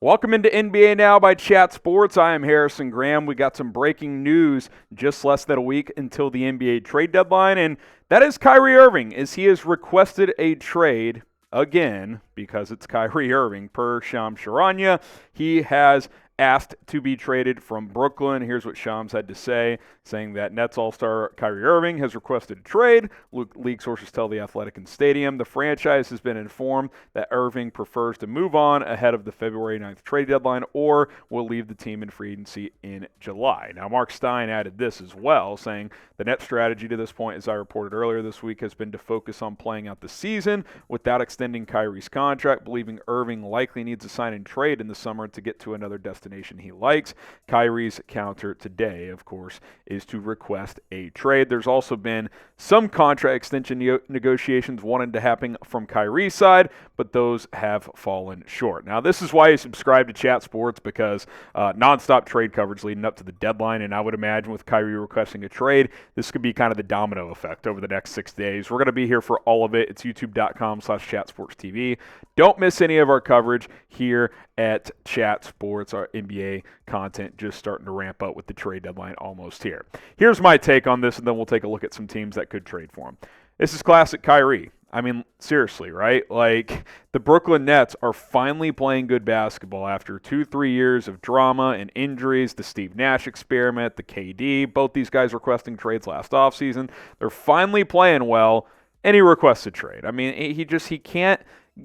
Welcome into NBA Now by Chat Sports. I am Harrison Graham. We got some breaking news just less than a week until the NBA trade deadline, and that is Kyrie Irving, as he has requested a trade again because it's Kyrie Irving. Per Shams Charania, he has asked to be traded from Brooklyn. Here's what Shams had to say, saying that Nets All-Star Kyrie Irving has requested a trade. League sources tell The Athletic and Stadium. The franchise has been informed that Irving prefers to move on ahead of the February 9th trade deadline or will leave the team in free agency in July. Now, Mark Stein added this as well, saying the Nets strategy to this point, as I reported earlier this week, has been to focus on playing out the season without extending Kyrie's contract, believing Irving likely needs a sign and trade in the summer to get to another destination he likes. Kyrie's counter today, of course, is to request a trade. There's also been some contract extension negotiations wanted to happen from Kyrie's side, but those have fallen short. Now, this is why you subscribe to Chat Sports, because nonstop trade coverage leading up to the deadline, and I would imagine with Kyrie requesting a trade, this could be kind of the domino effect over the next 6 days. We're going to be here for all of it. It's youtube.com/chatsportstv. Don't miss any of our coverage here at Chat Sports. Our NBA content just starting to ramp up with the trade deadline almost here. Here's my take on this, and then we'll take a look at some teams that could trade for him. This is classic Kyrie. I mean, seriously, right? Like, the Brooklyn Nets are finally playing good basketball after 2-3 years of drama and injuries, the Steve Nash experiment, the KD, both these guys requesting trades last offseason. They're finally playing well, and he requests a trade. I mean, he can't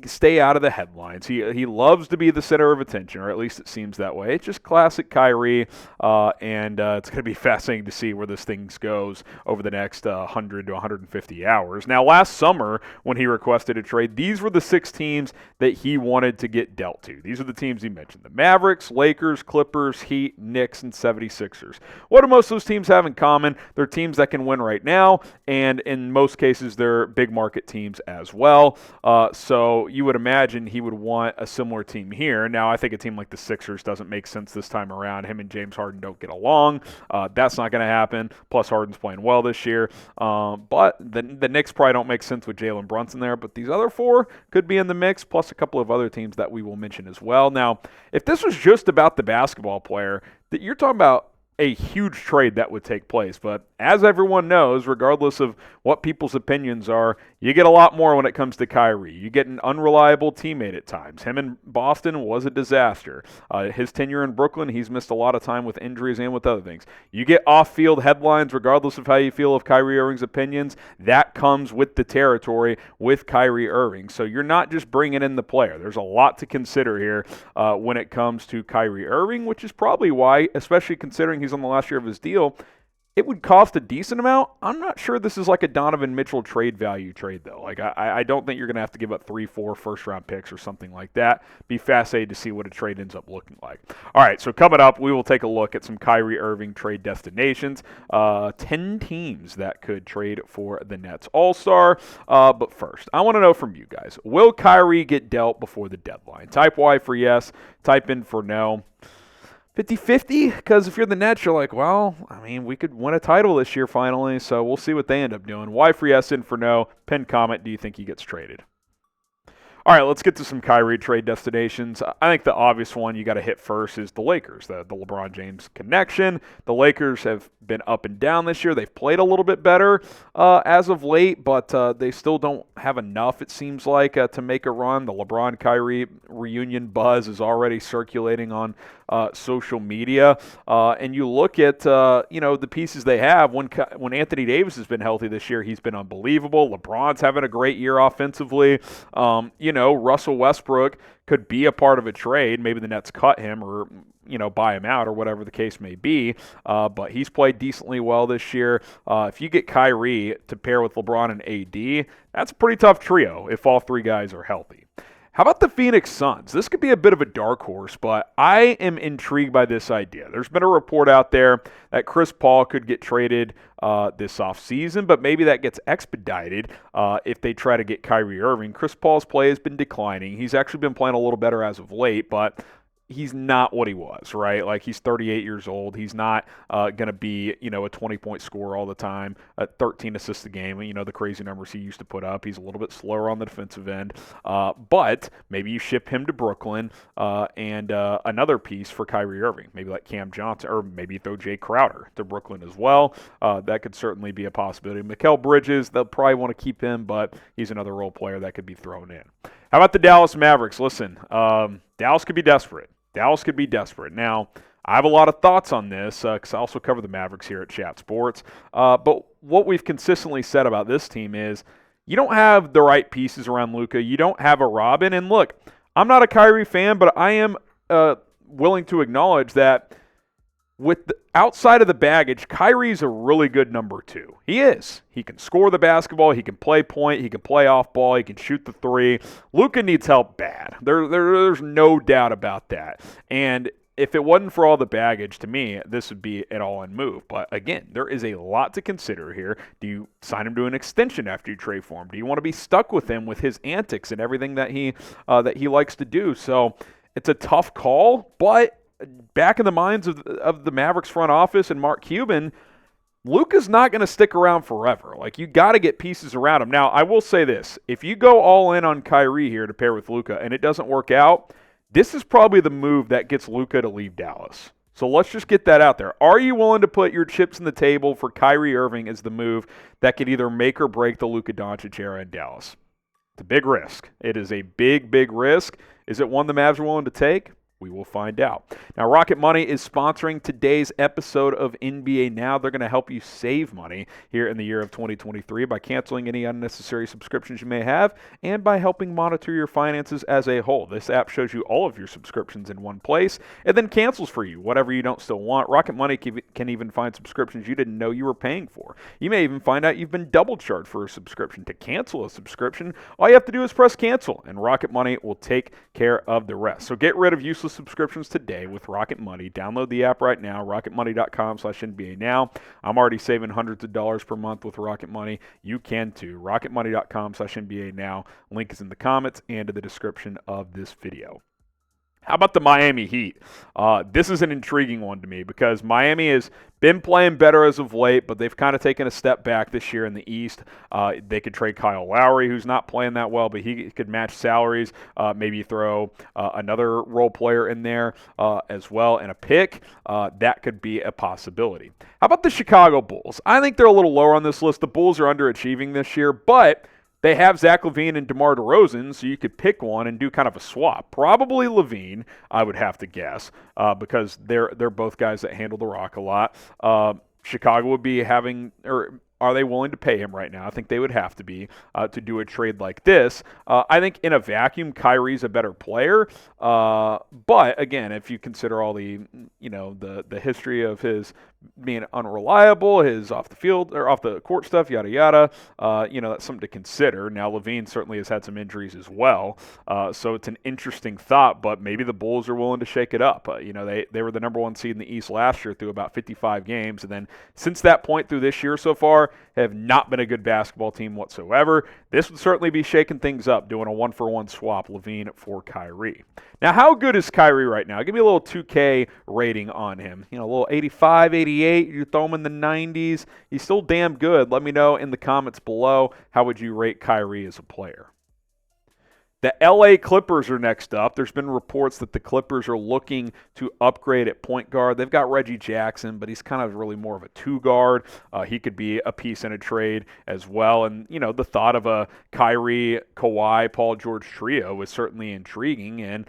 stay out of the headlines. He loves to be the center of attention, or at least it seems that way. It's just classic Kyrie, and it's going to be fascinating to see where this thing goes over the next 100 to 150 hours. Now, last summer, when he requested a trade, these were the 6 teams that he wanted to get dealt to. These are the teams he mentioned: the Mavericks, Lakers, Clippers, Heat, Knicks, and 76ers. What do most of those teams have in common? They're teams that can win right now, and in most cases, they're big market teams as well. So you would imagine he would want a similar team here. Now, I think a team like the Sixers doesn't make sense this time around. Him and James Harden don't get along. That's not going to happen. Plus, Harden's playing well this year. But the Knicks probably don't make sense with Jalen Brunson there. But these other 4 could be in the mix, plus a couple of other teams that we will mention as well. Now, if this was just about the basketball player, that you're talking about a huge trade that would take place. But as everyone knows, regardless of what people's opinions are, you get a lot more when it comes to Kyrie. You get an unreliable teammate at times. Him in Boston was a disaster. His tenure in Brooklyn, he's missed a lot of time with injuries and with other things. You get off-field headlines regardless of how you feel of Kyrie Irving's opinions. That comes with the territory with Kyrie Irving. So you're not just bringing in the player. There's a lot to consider here when it comes to Kyrie Irving, which is probably why, especially considering he's on the last year of his deal, it would cost a decent amount. I'm not sure this is like a Donovan Mitchell trade value trade, though. Like, I don't think you're going to have to give up 3-4 first-round picks or something like that. Be fascinated to see what a trade ends up looking like. All right, so coming up, we will take a look at some Kyrie Irving trade destinations. 10 teams that could trade for the Nets All-Star. But first, I want to know from you guys, will Kyrie get dealt before the deadline? Type Y for yes, type in for no. 50-50, because if you're the Nets, you're like, well, I mean, we could win a title this year finally, so we'll see what they end up doing. Y for yes, in for no. Pin comment, do you think he gets traded? All right, let's get to some Kyrie trade destinations. I think the obvious one you got to hit first is the Lakers, the LeBron James connection. The Lakers have been up and down this year. They've played a little bit better as of late, but they still don't have enough, it seems like, to make a run. The LeBron-Kyrie reunion buzz is already circulating on social media. And you look at the pieces they have. When Anthony Davis has been healthy this year, he's been unbelievable. LeBron's having a great year offensively. Russell Westbrook could be a part of a trade. Maybe the Nets cut him or, buy him out or whatever the case may be. But he's played decently well this year. If you get Kyrie to pair with LeBron and AD, that's a pretty tough trio if all 3 guys are healthy. How about the Phoenix Suns? This could be a bit of a dark horse, but I am intrigued by this idea. There's been a report out there that Chris Paul could get traded this offseason, but maybe that gets expedited if they try to get Kyrie Irving. Chris Paul's play has been declining. He's actually been playing a little better as of late, but he's not what he was, right? Like, he's 38 years old. He's not going to be, a 20-point scorer all the time, 13 assists a game, the crazy numbers he used to put up. He's a little bit slower on the defensive end. But maybe you ship him to Brooklyn and another piece for Kyrie Irving, maybe like Cam Johnson, or maybe throw Jay Crowder to Brooklyn as well. That could certainly be a possibility. Mikal Bridges, they'll probably want to keep him, but he's another role player that could be thrown in. How about the Dallas Mavericks? Listen, Dallas could be desperate. Now, I have a lot of thoughts on this because I also cover the Mavericks here at Chat Sports. But what we've consistently said about this team is you don't have the right pieces around Luka. You don't have a Robin. And look, I'm not a Kyrie fan, but I am willing to acknowledge that outside of the baggage, Kyrie's a really good number 2. He is. He can score the basketball. He can play point. He can play off ball. He can shoot the three. Luka needs help bad. There's no doubt about that. And if it wasn't for all the baggage, to me, this would be an all-in move. But again, there is a lot to consider here. Do you sign him to an extension after you trade for him? Do you want to be stuck with him with his antics and everything that he likes to do? So it's a tough call, but back in the minds of the Mavericks front office and Mark Cuban, Luka's not going to stick around forever. Like, you got to get pieces around him. Now, I will say this. If you go all in on Kyrie here to pair with Luka and it doesn't work out, this is probably the move that gets Luka to leave Dallas. So let's just get that out there. Are you willing to put your chips on the table for Kyrie Irving as the move that could either make or break the Luka Doncic era in Dallas? It's a big risk. It is a big, big risk. Is it one the Mavs are willing to take? We will find out. Now, Rocket Money is sponsoring today's episode of NBA Now. They're going to help you save money here in the year of 2023 by canceling any unnecessary subscriptions you may have and by helping monitor your finances as a whole. This app shows you all of your subscriptions in one place and then cancels for you whatever you don't still want. Rocket Money can even find subscriptions you didn't know you were paying for. You may even find out you've been double charged for a subscription. To cancel a subscription, all you have to do is press cancel, and Rocket Money will take care of the rest. So get rid of useless subscriptions today with Rocket Money. Download the app right now, rocketmoney.com/NBA Now. I'm already saving hundreds of dollars per month with Rocket Money. You can too. rocketmoney.com/NBA Now. Link is in the comments and in the description of this video. How about the Miami Heat? This is an intriguing one to me because Miami has been playing better as of late, but they've kind of taken a step back this year in the East. They could trade Kyle Lowry, who's not playing that well, but he could match salaries. Maybe throw another role player in there as well and a pick. That could be a possibility. How about the Chicago Bulls? I think they're a little lower on this list. The Bulls are underachieving this year, but they have Zach LaVine and DeMar DeRozan, so you could pick one and do kind of a swap. Probably LaVine, I would have to guess, because they're both guys that handle the rock a lot. Chicago would be having, or are they willing to pay him right now? I think they would have to be to do a trade like this. I think in a vacuum, Kyrie's a better player. But again, if you consider all the history of his being unreliable, his off the field or off the court stuff, yada yada, that's something to consider. Now LaVine certainly has had some injuries as well, so it's an interesting thought. But maybe the Bulls are willing to shake it up. They were the number 1 seed in the East last year through about 55 games, and then since that point through this year so far, have not been a good basketball team whatsoever. This would certainly be shaking things up, doing a 1-for-1 swap, LaVine for Kyrie. Now, how good is Kyrie right now? Give me a little 2K rating on him. A little 85, 88. You throw him in the 90s. He's still damn good. Let me know in the comments below, how would you rate Kyrie as a player? The LA Clippers are next up. There's been reports that the Clippers are looking to upgrade at point guard. They've got Reggie Jackson, but he's kind of really more of a 2-guard. He could be a piece in a trade as well. And, the thought of a Kyrie, Kawhi, Paul George trio is certainly intriguing. And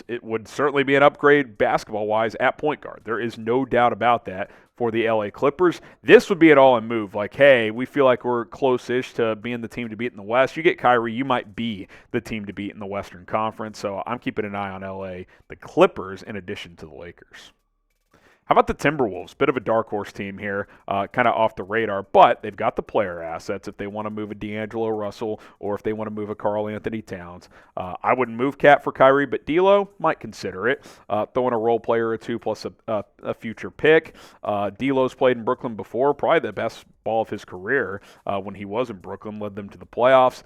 it would certainly be an upgrade basketball-wise at point guard. There is no doubt about that for the LA Clippers. This would be an all-in move. Like, hey, we feel like we're close-ish to being the team to beat in the West. You get Kyrie, you might be the team to beat in the Western Conference. So I'm keeping an eye on LA, the Clippers, in addition to the Lakers. How about the Timberwolves? Bit of a dark horse team here, kind of off the radar, but they've got the player assets if they want to move a D'Angelo Russell or if they want to move a Karl Anthony Towns. I wouldn't move Cat for Kyrie, but D'Lo might consider it. Throwing a role player or two plus a future pick. D'Lo's played in Brooklyn before, probably the best ball of his career when he was in Brooklyn, led them to the playoffs,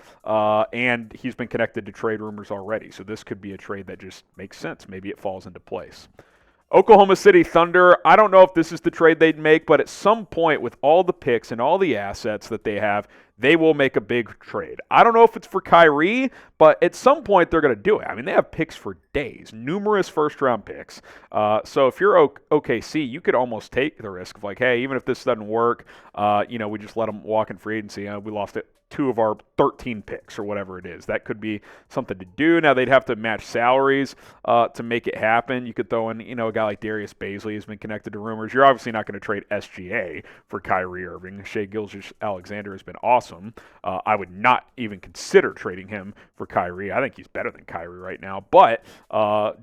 and he's been connected to trade rumors already. So this could be a trade that just makes sense. Maybe it falls into place. Oklahoma City Thunder, I don't know if this is the trade they'd make, but at some point with all the picks and all the assets that they have, they will make a big trade. I don't know if it's for Kyrie, but at some point they're going to do it. I mean, they have picks for days, numerous first-round picks. So if you're OKC, you could almost take the risk of like, hey, even if this doesn't work, we just let them walk in free agency. We lost it. 2 of our 13 picks or whatever it is. That could be something to do. Now, they'd have to match salaries to make it happen. You could throw in, a guy like Darius Baisley has been connected to rumors. You're obviously not going to trade SGA for Kyrie Irving. Shai Gilgeous-Alexander has been awesome. I would not even consider trading him for Kyrie. I think he's better than Kyrie right now. But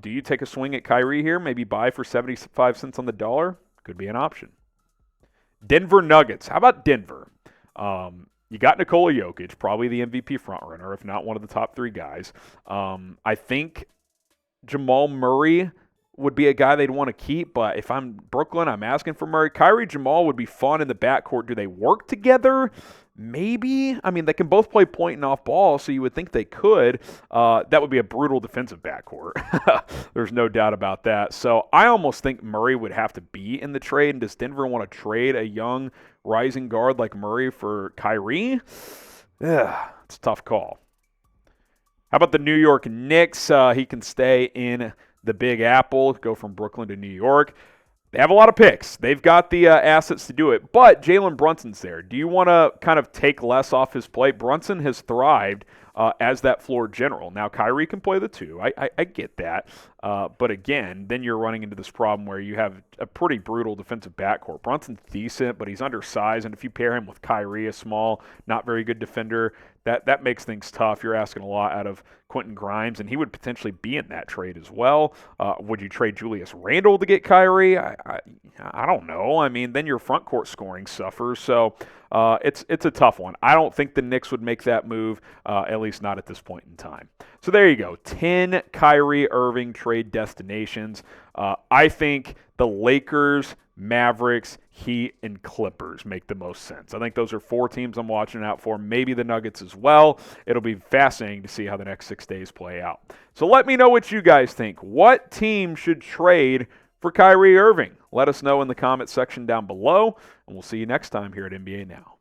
do you take a swing at Kyrie here? Maybe buy for 75 cents on the dollar? Could be an option. Denver Nuggets. How about Denver? You got Nikola Jokic, probably the MVP frontrunner, if not one of the top 3 guys. I think Jamal Murray would be a guy they'd want to keep, but if I'm Brooklyn, I'm asking for Murray. Kyrie, Jamal would be fun in the backcourt. Do they work together? Maybe. I mean, they can both play point and off ball, so you would think they could. That would be a brutal defensive backcourt. There's no doubt about that. So I almost think Murray would have to be in the trade. And does Denver want to trade a young rising guard like Murray for Kyrie? Yeah, it's a tough call. How about the New York Knicks? He can stay in the Big Apple, go from Brooklyn to New York. They have a lot of picks. They've got the assets to do it, but Jalen Brunson's there. Do you want to kind of take less off his plate? Brunson has thrived as that floor general. Now, Kyrie can play the 2. I get that. But again, then you're running into this problem where you have a pretty brutal defensive backcourt. Brunson's decent, but he's undersized, and if you pair him with Kyrie, a small, not very good defender, that makes things tough. You're asking a lot out of Quentin Grimes, and he would potentially be in that trade as well. Would you trade Julius Randle to get Kyrie? I don't know. I mean, then your front court scoring suffers. So it's a tough one. I don't think the Knicks would make that move, at least not at this point in time. So there you go. 10 Kyrie Irving trade destinations. I think the Lakers, Mavericks, Heat, and Clippers make the most sense. I think those are 4 teams I'm watching out for. Maybe the Nuggets as well. It'll be fascinating to see how the next 6 days play out. So let me know what you guys think. What team should trade for Kyrie Irving? Let us know in the comment section down below, and we'll see you next time here at NBA Now.